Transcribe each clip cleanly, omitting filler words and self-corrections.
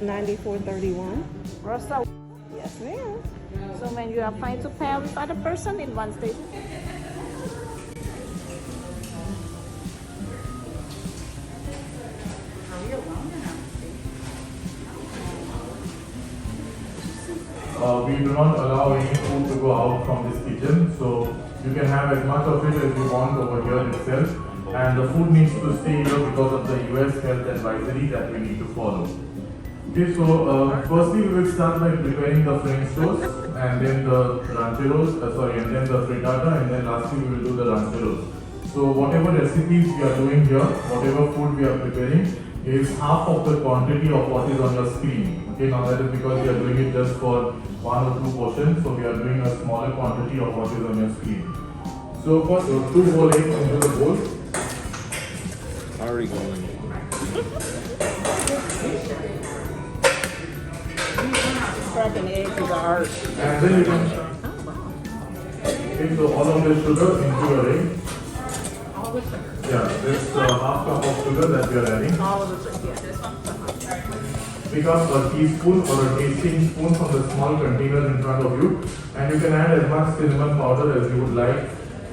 $94.31. Rosa, Yes, ma'am. so when you are trying to pair with other person in one station. We do not allow any food to go out from this kitchen, so you can have as much of it as you want over here itself. And the food needs to stay here because of the US health advisory that we need to follow. Okay, so firstly we will start by preparing the French toast, and then the rancheros, and then the frittata, and then lastly we will do the rancheros. So whatever recipes we are doing here, whatever food we are preparing, is half of the quantity of what is on your screen. Okay, now that is because we are doing it just for 1 or 2 portions, so we are doing a smaller quantity of what is on your screen. So first, 2 whole eggs into the bowl. Already going. Cracking eggs is art. And then you can okay, so all of the sugar into your egg. Yeah, this half cup of sugar that we are adding. All of the yeah, this one. Pick up a teaspoon or a tasting spoon from the small container in front of you, and you can add as much cinnamon powder as you would like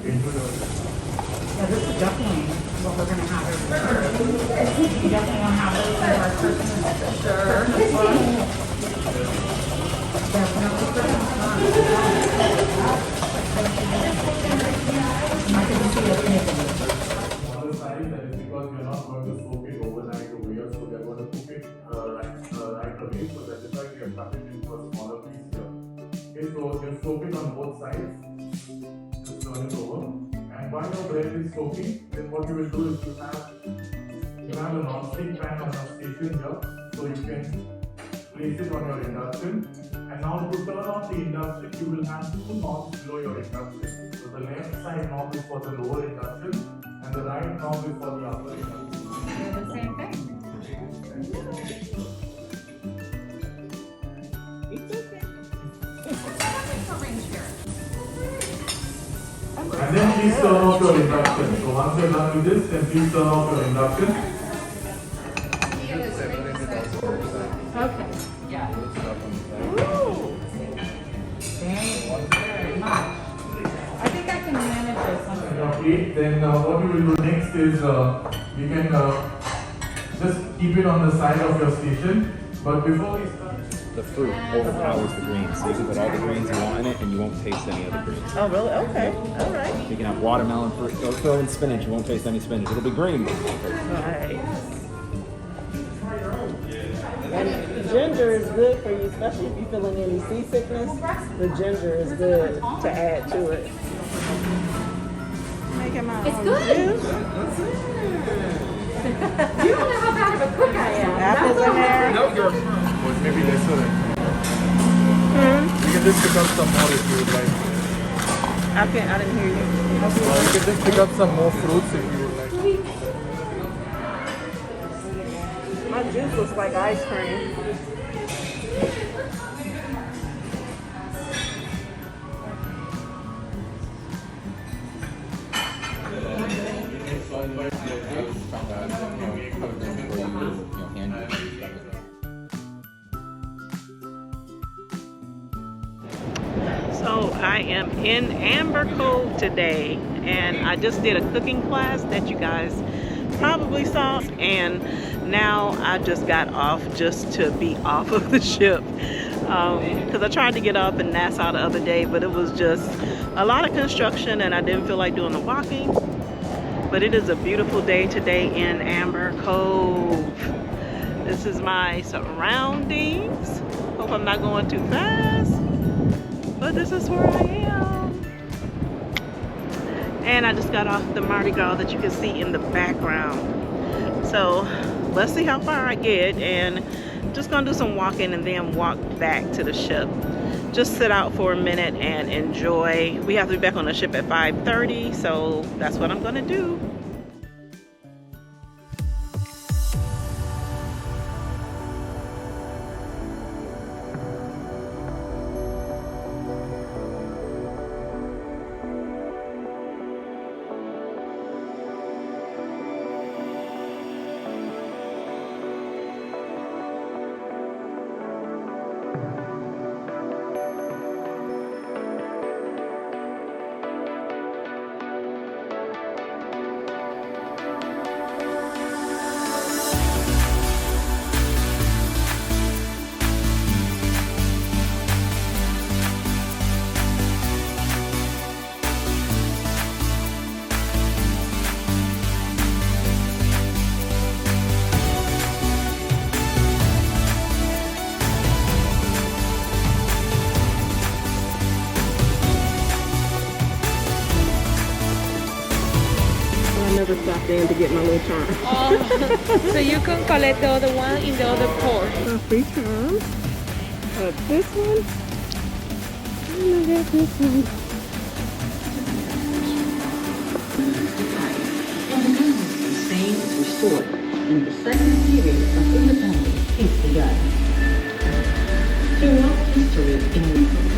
into the. Yeah, this is definitely what we're gonna have every year. You definitely wanna have those for our Christmas. Sure. Definitely On the side, that is because we are not going to soak it overnight over here, so we are going to cook it right away. So that is why we have cut it into a smaller piece here. Okay, so you soak it on both sides. Just turn it over. And while your bread is soaking, then what you will do is you have a non-stick pan on your station here, so you can place it on your induction. And now to turn on the induction, you will have 2 knobs below your induction. So the left side knob is for the lower induction, and the right knob is for the upper induction. They're the same thing. And then please turn off your induction. So once you're done with this, then please turn off your induction. Okay. Yeah. Thank you very much. I think I can manage this. And your plate, then what you will do next is you can just keep it on the side of your station. But before we start, The fruit overpowers the greens. So you can put all the greens you want in it and you won't taste any other greens. Oh, really? Okay. All right. You can have watermelon fruit, go throw in spinach, you won't taste any spinach. It'll be green. Right. And ginger is good for you, especially if you're feeling any seasickness. The ginger is good to add to it. Making my It's own good. juice. You don't know how bad of a cook I am. Apples in there. no, you're maybe lesser than. You can just pick up some more if you would like. I didn't hear you. You can just pick up some more fruits if you would like. My juice looks like ice cream. So I am in Amber Cove today, and I just did a cooking class that you guys probably saw, and now I just got off just to be off of the ship because I tried to get up in Nassau the other day, but it was just a lot of construction and I didn't feel like doing the walking. But it is a beautiful day today in Amber Cove. This is my surroundings. Hope I'm not going too fast, but this is where I am. And I just got off the Mardi Gras that you can see in the background. So let's see how far I get, and I'm just gonna do some walking and then walk back to the ship. just sit out for a minute and enjoy. We have to be back on the ship at 5:30, so that's what I'm gonna do. Never stopped in to get my little charm. Oh, so you can collect the other one in the other port. A free charm. But this one, I'm gonna get this one. The same is restored, and the second period of independence is begun. Throughout history in